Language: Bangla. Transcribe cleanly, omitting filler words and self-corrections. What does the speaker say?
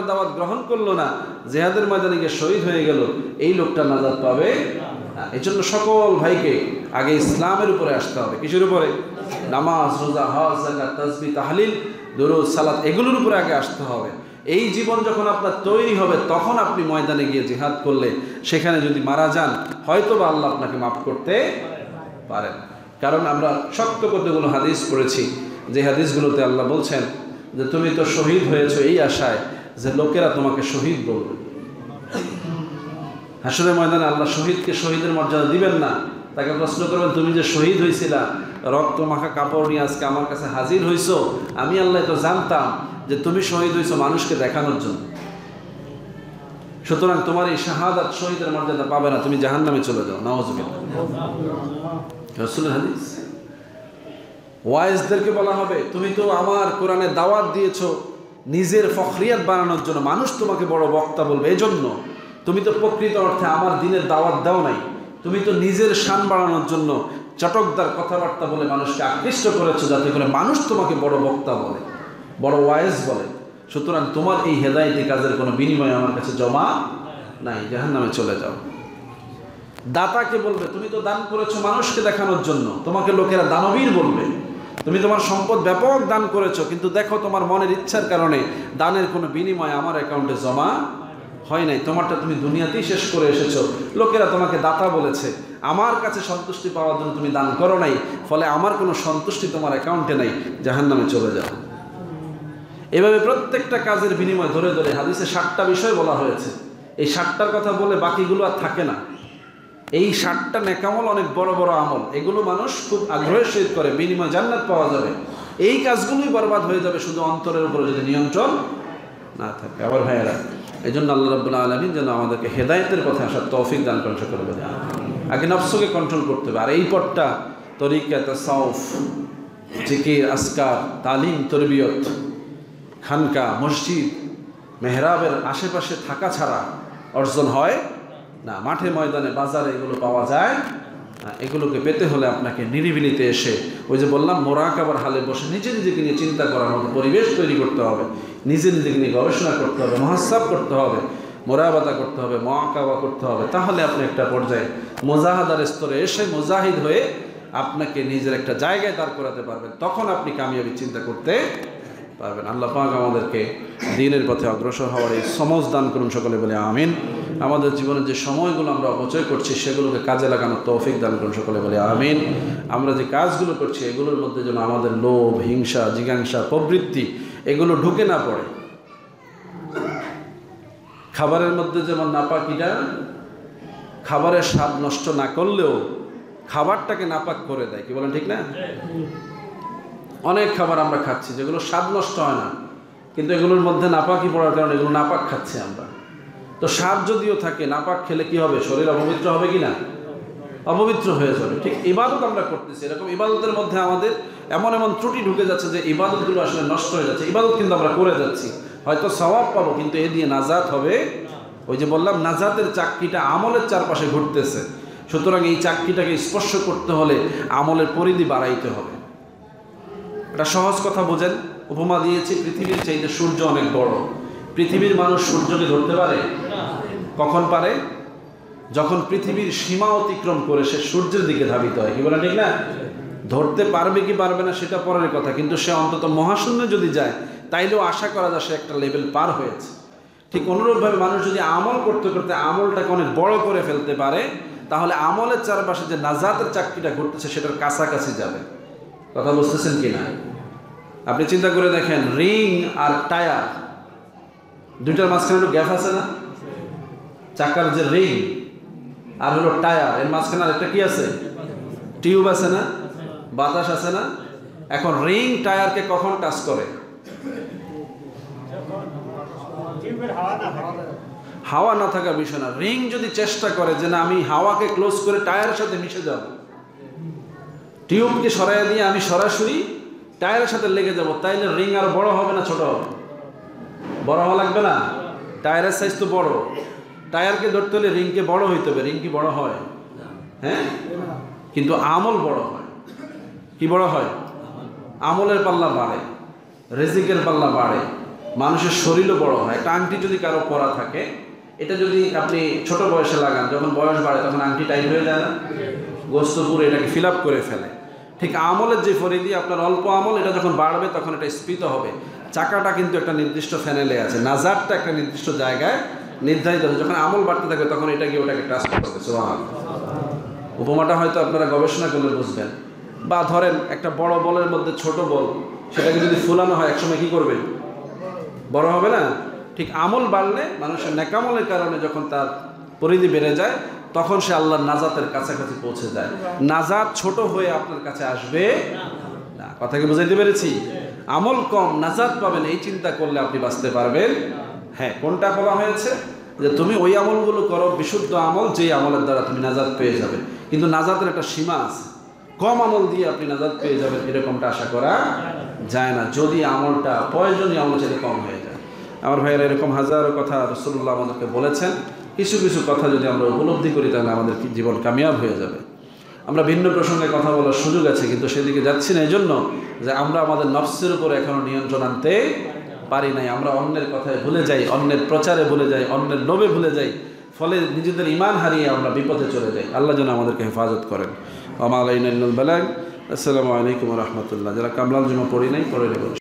দাওয়াত গ্রহণ করলো না, জিহাদের ময়দানে গিয়ে শহীদ হয়ে গেল, এই লোকটা নাজাত পাবে না। এই জন্য সকল ভাইকে আগে ইসলামের উপরে আসতে হবে। কিসের উপরে? নামাজ, রোজা, হজ, যাকাত, তাসবিহ, তাহলিল, দুরূদ, সালাত, এগুলোর উপরে আগে আসতে হবে। এই জীবন যখন আপনার তৈরি হবে তখন আপনি ময়দানে গিয়ে জিহাদ করলে সেখানে যদি মারা যান হয়তো বা আল্লাহ আপনাকে মাফ করতে পারেন। কারণ আমরা শক্ত কতগুলো হাদিস পড়েছি, যে হাদিসগুলোতে আল্লাহ বলছেন যে তুমি তো শহীদ হয়েছো এই আশায় যে লোকেরা তোমাকে শহীদ বলবে। হাসরের ময়দানে আল্লাহ শহীদকে শহীদের মর্যাদা দিবেন না। তাকে প্রশ্ন করবেন, তুমি যে শহীদ হয়েছিলা, রক্ত মাখা কাপড় নিয়ে আজকে আমার কাছে হাজির হইছো, আমি আল্লাহ তো জানতাম যে তুমি শহীদ হইছো মানুষকে দেখানোর জন্য, সুতরাং তোমার এই শাহাদাত শহীদের মর্যাদা পাবে না, তুমি জাহান্নামে চলে যাও। নাউযুবিল্লাহ। রাসূলের হাদিস। ওয়াইজদেরকে বলা হবে, তুমি তো আমার কোরআনে দাওয়াত দিয়েছো নিজের ফখরিয়াত বানানোর জন্য, মানুষ তোমাকে বড় বক্তা বলবে এজন্য। তুমি তো প্রকৃত অর্থে আমার দিনের দাওয়াত দাও নাই, তুমি তো নিজের শান বাড়ানোর জন্য চটকদার কথাবার্তা বলে মানুষকে আকৃষ্ট করেছো, যাতে করে মানুষ তোমাকে বড় বক্তা বলে, বড় ওয়াইজ বলে। সুতরাং তোমার এই হেদায়েতি কাজের কোনো বিনিময় আমার কাছে জমা নাই, জাহান্নামে চলে যাও। দাতাকে বলবে, তুমি তো দান করেছো মানুষকে দেখানোর জন্য, তোমাকে লোকেরা দানবীর বলবে। তুমি তোমার সম্পদ ব্যাপক দান করেছো, কিন্তু দেখো তোমার মনের ইচ্ছার কারণে দানের কোনো বিনিময় আমার অ্যাকাউন্টে জমা হয় নাই, তোমারটা তুমি দুনিয়াতেই শেষ করে এসেছো, লোকেরা তোমাকে দাতা বলেছে, আমার কাছে সন্তুষ্টি পাওয়ার জন্য তুমি দান করো নাই, ফলে আমার কোনো সন্তুষ্টি তোমার অ্যাকাউন্টে নাই, জাহান্নামে চলে যাও। এভাবে প্রত্যেকটা কাজের বিনিময় ধরে ধরে হাদিসে 60টা বিষয় বলা হয়েছে। এই 60টার কথা বলে বাকিগুলো আর থাকে না। এই 60টা নেকামল অনেক বড় বড় আমল, এগুলো মানুষ খুব আগ্রহের সহিত করে, বিনিময় জান্নাত পাওয়া যাবে। এই কাজগুলোই বরবাদ হয়ে যাবে শুধু অন্তরের উপরে যদি নিয়ন্ত্রণ না থাকে। আবার ভাইয়েরা, এই জন্য আল্লাহ রাব্বুল আলামিন যেন আমাদেরকে হেদায়েতের পথে আসার তৌফিক দান করেন সকলে বলে। আগে নফসকে কন্ট্রোল করতে হবে। আর এই পথটা তরিকা, তাসাউফ, জিকির, আজকার, তালিম, তরবিয়ত, খানকা, মসজিদ, মেহরাবের আশেপাশে থাকা ছাড়া অর্জন হয় না। মাঠে ময়দানে বাজারে এগুলো পাওয়া যায় না। এগুলোকে পেতে হলে আপনাকে নিরিবিলিতে এসে, ওই যে বললাম, মোরাকাবার হালে বসে নিজে নিজেকে নিয়ে চিন্তা করার মতো পরিবেশ তৈরি করতে হবে, নিজে নিজেকে নিয়ে গবেষণা করতে হবে, মুহাসাব করতে হবে, মোরাবাদা করতে হবে, মুআকাবা করতে হবে। তাহলে আপনি একটা পর্যায়ে মুজাহাদার স্তরে এসে মুজাহিদ হয়ে আপনাকে নিজের একটা জায়গায় দাঁড় করাতে পারবেন, তখন আপনি কামিয়াবি চিন্তা করতে পারবেন। আল্লাহ পাক আমাদেরকে দ্বীনের পথে অগ্রসর হওয়ার এই সমজ দান করুন, সকলে বলে আমিন। আমাদের জীবনের যে সময়গুলো আমরা অপচয় করছি সেগুলোকে কাজে লাগানোর তৌফিক দান করুন, সকলে বলে আমিন। আমরা যে কাজগুলো করছি এগুলোর মধ্যে যেন আমাদের লোভ, হিংসা, জিজ্ঞাসা, প্রবৃত্তি এগুলো ঢুকে না পড়ে। খাবারের মধ্যে যেমন নাপাকিটা খাবারের স্বাদ নষ্ট না করলেও খাবারটাকে নাপাক করে দেয়, কি বলেন ঠিক না? অনেক খাবার আমরা খাচ্ছি যেগুলো স্বাদ নষ্ট হয় না, কিন্তু এগুলোর মধ্যে নাপাকি পড়ার কারণে এগুলো নাপাক খাচ্ছি আমরা। তো স্বাদ যদিও থাকে, নাপাক খেলে কি হবে? শরীর অপবিত্র হবে কি না? অপবিত্র হয়ে যাবে। ঠিক ইবাদত আমরা করতেছি, এরকম ইবাদতের মধ্যে আমাদের এমন এমন ত্রুটি ঢুকে যাচ্ছে যে ইবাদতগুলো আসলে নষ্ট হয়ে যাচ্ছে। ইবাদত কিন্তু আমরা করে যাচ্ছি, হয়তো সওয়াব পাবো, কিন্তু এ দিয়ে নাজাত হবে। ওই যে বললাম, নাজাতের চাকরিটা আমলের চারপাশে ঘুরতেছে। সুতরাং এই চাকরিটাকে স্পর্শ করতে হলে আমলের পরিধি বাড়াইতে হবে। একটা সহজ কথা বোঝেন, উপমা দিয়েছি, পৃথিবীর চাইতে সূর্য অনেক বড়। পৃথিবীর মানুষ সূর্যকে ধরতে পারে? কখন পারে? যখন পৃথিবীর সীমা অতিক্রম করে সে সূর্যের দিকে ধাবিত হয়, কি বলে ঠিক না? ধরতে পারবে কি পারবে না সেটা পরের কথা, কিন্তু সে অন্তত মহাশূন্যে যদি যায় তাইলেও আশা করা যায় সে একটা লেভেল পার হয়েছে। ঠিক অনুরূপভাবে মানুষ যদি আমল করতে করতে আমলটাকে অনেক বড় করে ফেলতে পারে, তাহলে আমলের চারপাশে যে নাজাতের চাকরিটা ঘুরতেছে সেটার কাছাকাছি যাবে। কথা বুঝতেছেন কি না? আপনি চিন্তা করে দেখেন, রিং আর টায়ার দুইটার মাঝখানে একটু গ্যাপ আছে না? চাকার যে রিং আর হলো টায়ার, এর মাঝখানে আরেকটা কি আছে? টিউব আছে না? বাতাস আছে না? এখন রিং টায়ারকে কখন টাচ করে? হাওয়া না থাকার বিষয় না। রিং যদি চেষ্টা করে যে না, আমি হাওয়াকে ক্লোজ করে টায়ারের সাথে মিশে যাব, টিউবকে সরাইয়া দিয়ে আমি সরাসরি টায়ারের সাথে লেগে যাব, তাইলে রিং আর বড় হবে না ছোট হবে? বড় হওয়া লাগবে না? টায়ারের সাইজ তো বড়, টায়ারকে ধরতে হলে রিংকে বড় হইতে হবে। রিং কি বড় হয়? হ্যাঁ, কিন্তু আমল বড় হয়। কি বড় হয়? আমলের পাল্লা বাড়ে, রিজিকের পাল্লা বাড়ে, মানুষের শরীরও বড় হয়। একটা আংটি যদি কারো পরা থাকে, এটা যদি আপনি ছোট বয়সে লাগান, যখন বয়স বাড়ে তখন আংটি টাইট হয়ে যায় না, গোস্ত পুরো এটাকে ফিল আপ করে ফেলে। ঠিক আমলের যে ফরিদি, আপনার অল্প আমল, এটা যখন বাড়বে তখন এটা স্ফীত হবে। চাকাটা কিন্তু একটা নির্দিষ্ট ফ্যানেলে আছে, নাজারটা একটা নির্দিষ্ট জায়গায় নির্ধারিত আছে। যখন আমল বাড়তে থাকবে তখন এটা গিয়ে ওটাকে টাচ করবে। সুবহানাল্লাহ। উপমাটা হয়তো আপনারা গবেষণা করলে বুঝবেন। বা ধরেন একটা বড় বলের মধ্যে ছোট বল, সেটাকে যদি ফুলানো হয় একসময় কি করবে, বড় হবে না? ঠিক আমল বাড়লে, মানুষের নেকামলের কারণে যখন তার পরিধি বেড়ে যায় তখন সে আল্লাহর নাজাতের কাছাকাছি পৌঁছে যায়। নাজাত ছোট হয়ে আপনার কাছে আসবে না। কথা কি বুঝাইতে পেরেছি? আমল কম, নাজাত পাবেন, এই চিন্তা করলে আপনি বাঁচতে পারবেন। হ্যাঁ, কোনটা বলা হয়েছে? যে তুমি ওই আমলগুলো করো, বিশুদ্ধ আমল, যেই আমলের দ্বারা তুমি নাজাত পেয়ে যাবে। কিন্তু নাজাতের একটা সীমা আছে। কম আমল দিয়ে আপনি নাজাত পেয়ে যাবেন এরকমটা আশা করা যায় না, যদি আমলটা প্রয়োজনীয় আমল সেটা কম হয়ে যায়। আমার ভাইয়েরা, এরকম হাজারো কথা রাসূলুল্লাহ আমাদেরকে বলেছেন। কিছু কিছু কথা যদি আমরা উপলব্ধি করি তাহলে আমাদের জীবন কামিয়াব হয়ে যাবে। আমরা ভিন্ন প্রসঙ্গে কথা বলার সুযোগ আছে, কিন্তু সেদিকে যাচ্ছি না, এই জন্য যে আমরা আমাদের নফসের উপর এখনও নিয়ন্ত্রণ আনতে পারি নাই। আমরা অন্যের কথায় ভুলে যাই, অন্যের প্রচারে ভুলে যাই, অন্যের লোভে ভুলে যাই, ফলে নিজেদের ঈমান হারিয়ে আমরা বিপদে চলে যাই। আল্লাহ যেন আমাদেরকে হেফাজত করেন। ওয়া মা আলাইনা ইল্লাল বালাগ। আসসালামু আলাইকুম ওয়া রাহমাতুল্লাহ। যারা কামলাল জুমা পড়ি নাই, পড়ে নেবেন।